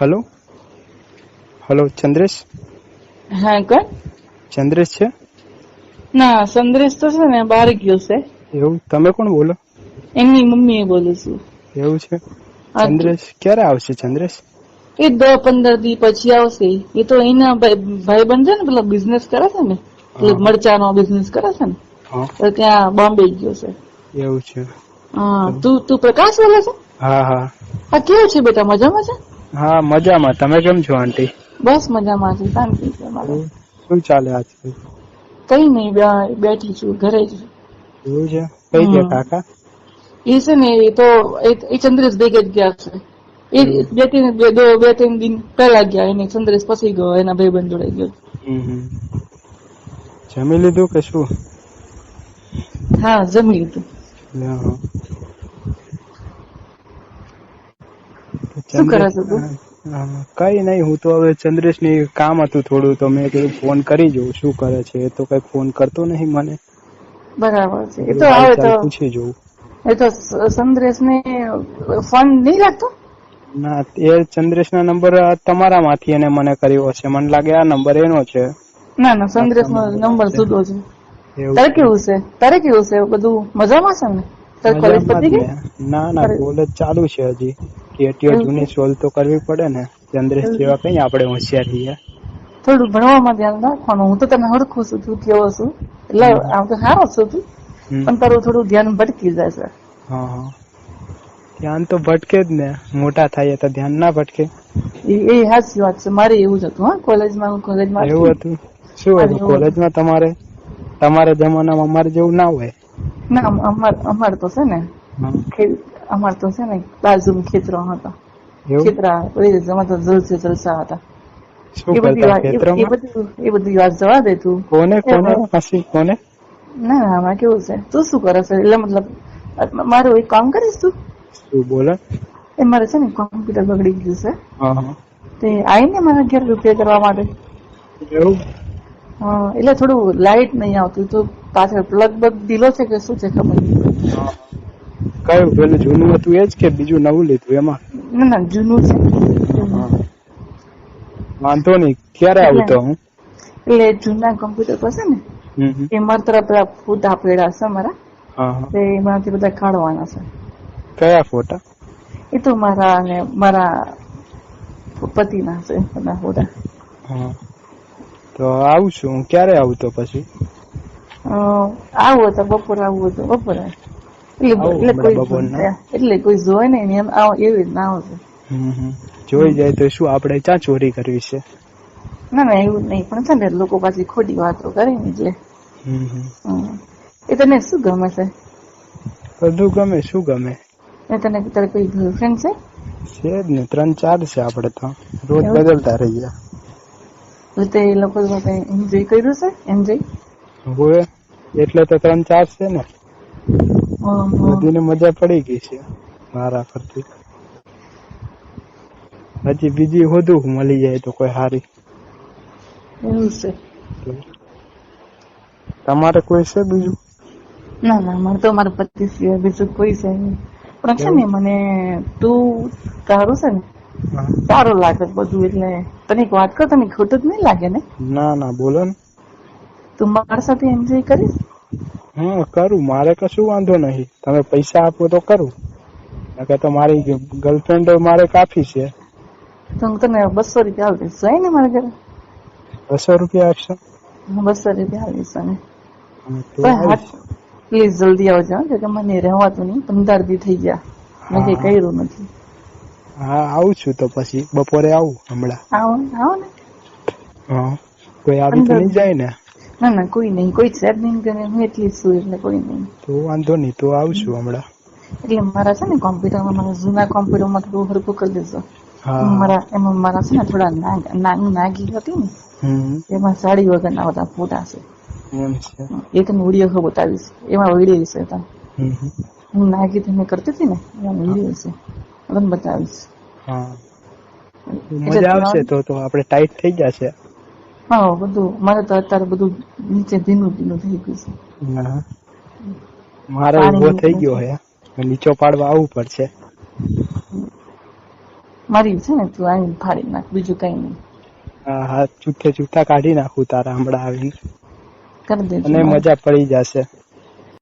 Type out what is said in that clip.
Hello hello, Chandresh? હા, કોણ? ચંદ્રેશ છે? ના, સંદ્રેશ તો છે ને બહાર ગયો છે. એવું? તમે કોણ બોલો? એમની મમ્મી બોલું છું. એવું છે? ચંદ્રેશ ક્યારે આવશે? ચંદ્રેશ એ 10-15 દી પછી આવશે. એ તો એના ભાઈ બન છે ને, પેલો બિઝનેસ કરે છે ને, એટલે મરચાનો બિઝનેસ કરે છે ને, તો ત્યાં બોમ્બે ગયો છે. એવું છે? હા. તું પ્રકાશ બોલે છે? હા હા હા. કેવું છે બેટા, મજામાં છે? હા, મજામાં. તમે કેમ છો આંટી? બસ મજામાં છે, શાંતિ છે મારે. શું ચાલે આજકાલ? કઈ નહીં, બેઠી છું ઘરે જ. એવું છે? કઈ ગયા કાકા? એ છે ને, એ ચંદ્રેશ ભેગે જ ગયા છે. એ બે ત્રણ દિન પહેલા ગયા. એને ચંદ્રેશ પછી ગયો, એના ભાઈબંધ જોડે ગયો. જમી લીધું કે શું? હા, જમી લીધું. શું કરે ચંદ્રેશ છે તું? કઈ નઈ, હું તો હવે ચંદ્રેશ ની કામ હતું થોડું, તો મેં કીધું ફોન કરી જોઉં શું કરે છે. એ તો કઈ ફોન કરતો નહીં મને. બરાબર છે. એ તો કીધું આવે હાલચાલ તો પૂછી જોઉં. એ તો સંદ્રેશ ને ફોન નહીં લાગતો? ના, એ ચંદ્રેશ ના નંબર તમારા માંથી એને મને કર્યો હશે. મને લાગે આ નંબર એનો છે. ના, સંદ્રેશ નો નંબર જુદો છે. તારે કેવું છે? બધું મજામાં છે ને? તારે કોલેજ મજામાં પતી જ ગઈ? ને. ના, કોલેજ ચાલુ છે હજી. કેટીઓ એવું છે? જૂની સોલ્વ તો કરવી પડે ને. ચંદ્રેશ જેવા કઈ આપડે હોશિયાર છીએ. થોડું ભણવામાં ધ્યાન રાખવાનું. હું તો તને હરખું છું, તું કેવો છું એટલે આમ તો સારો છું તું, પણ તારું થોડું ધ્યાન ભટકી જાય છે. હા, ધ્યાન તો ભટકે જ ને. મોટા થાય તો ધ્યાન ના ભટકે? એ સાચી વાત છે. મારે એવું જ હતું. હા, કોલેજમાં એવું હતું? શું હતું કોલેજમાં તમારે? તમારા જમાનામાં અમારે જેવું ના હોય. ના, અમાર તો છે ને, અમાર તો છે ને બાજુ ખેતરો હતા. ખેતરા જલસા હતા. શું કરતા ખેતરોમાં? એ બધી વાત જવા દે તું. કોને? ના, આમાં કેવું છે, તું શું કરે છે? એટલે મતલબ મારું એક કામ કરીશ તું? શું બોલે? એ મારે છે ને કોમ્પ્યુટર બગડી ગયું છે. હા. તે આવીને મારા ઘેર રિપેર કરવા માટે. એવું? એટલે થોડું લાઈટ નહીં આવતું, તો પાછળ પ્લગ બગ ઢીલો છે કે શું છે ખબર નહીં. કયું પેલું જૂનું હતું એજ કે બીજું નવું લીધું એમાં? ના, જૂનું છે. વાંધો નઈ, ક્યારે આવું તો હું? એટલે જૂના કોમ્પ્યુટર પર છે ને, એમાં તરફ પેલા ફોટા પડ્યા છે મારા. એમાંથી બધા કાઢવાના છે. કયા ફોટા? એ તો મારા પતિના છે બધા ફોટા. તો આવું છું. ક્યારે આવું તો પછી? આવું તો બપોરે આવવું તો બપોરે. એટલે કોઈ જોવે ને એમ એવી રીતના આવશે. જોઈ જાય તો શું આપડે ક્યાં ચોરી કરવી છે? ના, એવું નહીં, પણ છે ને લોકો પાછી ખોટી વાતો કરે ને એટલે. એ તને શું ગમે છે? બધું ગમે. શું ગમે? તારે કોઈ ગર્લફ્રેન્ડ છે? છે જ ને, 3-4 છે. આપડે તો રોજ બદલતા રહીએ. તે એ લોકો એન્જોય કર્યું છે? એન્જોય હોય એટલે તો 3-4 છે ને. બધીને મજા પડી ગઈ છે મારા પરથી. હજી બીજી હોધું મળી જાય તો કોઈ હારી. એવું છે? તમારે કોઈ છે બીજું? ના, મારે તો મારા પતિ સિવાય બીજું કોઈ છે નહીં. પણ છે ને, મને તું તારું છે ને સારું લાગે બધું. એટલે તને એક વાત કર, તને ખોટું જ નહીં લાગે ને? ના, બોલો ને. તું મારા સાથે એન્જોય કરીશ? કરું. મારે કશું વાંધો નહીં. તમે પૈસા આપો તો કરું. તો મારી ગર્લફ્રેન્ડ મારે કાફી છે. તો હું તને 200 રૂપિયા આપી દઈશ. જાય ને મારા ઘરે? 200 રૂપિયા આપશો? 200 રૂપિયા આપીશ તને. પ્લીઝ જલ્દી આવજો, કે મને રહેવાતું નહીં. 15 દી થઈ ગયા, મેં કઈ કર્યું નથી. હા, આવું છું તો પછી બપોરે આવું હમણાં. આવો ને. કોઈ આવી તો નહીં જાય ને? ના, કોઈ નહીં. કોઈ છે જ નહીં. હું એટલી છું એટલે કોઈ નહીં. તો વાંધો નહીં, તો આવશું હમણાં. એટલે મારા છે ને કોમ્પ્યુટરમાં, મારા જૂના કોમ્પ્યુટરમાં થોડું હરકું કરી દેજો. એમાં મારા છે ને થોડા નાગી હતી ને, એમાં સાડી વગરના બધા ફોટા છે. એ તને વિડીયો ખબર બતાવીશ. એમાં વિડીયો છે તને. હું નાગી તમે કરતી હતી ને, એમાં વિડીયો છે, તને બતાવીશ. મજા આવશે તો આપણે ટાઈટ થઈ જશે. હા, બધું મારે તો અત્યારે બધું નીચે ધીનું થઈ ગયું છે. મારે ઉભો થઈ ગયો હે, નીચો પાડવા આવવું પડશે. મારી છે ને તું આવીને ફાડી નાખ, બીજું કઈ નહીં. હા હા, જૂઠે જૂઠા કાઢી નાખું તારા હમણાં આવીને, કરી દેજો. અને મજા પડી જશે.